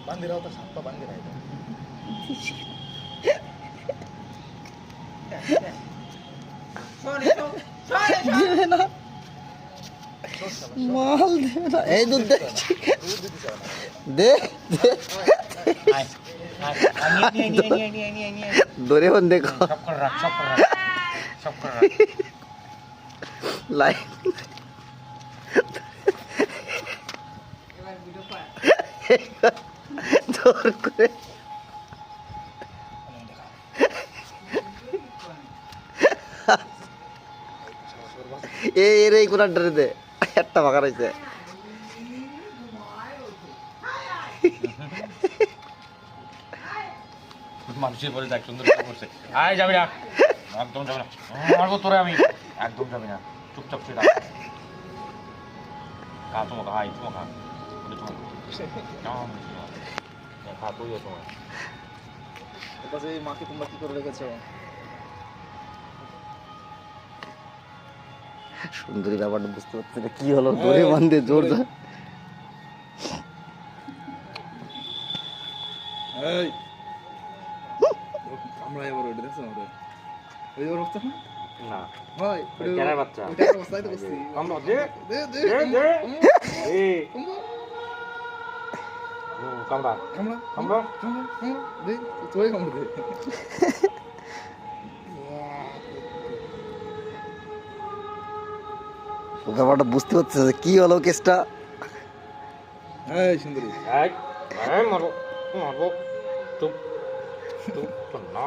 বান্ধি রাও তো সাতটা বান্ধি রাই দেবে না মাল দেবে না এই দুধ দে দে ধরে হন দেখো লাইন জোর করে এই কোনার ডরে দে একটা ভাগা রয়েছে মানুষের বলে দেখ সুন্দর করছে আয় যাবি না একদম যাবে না মারবো তোরে আমি একদম যাবি না চুপচাপ শুয়ে থাক খা তোমাকে হাই তোমাকে খা খা তুইও তোমার পাশে মাকে তোমরা কি করে রেখেছো সুন্দরী ব্যাপারটা বুঝতে পারছি না কি হলো ধরে বান্ধে জোর জোর এই আমরা এবার ওইটা দেখছো আমাদের ওই ওর অবস্থা না ভাই কেনার বাচ্চা ওইটা অবস্থায় তো বসছি আমরা দে দে দে দে এই কামড়া কামড়া কামড়া কামড়া কামড়া দে তুই কামড়া দে ব্যাপারটা বুঝতে পারছি না কি হলো কেসটা এই সুন্দরী এই মারবো মারবো চুপ চুপ না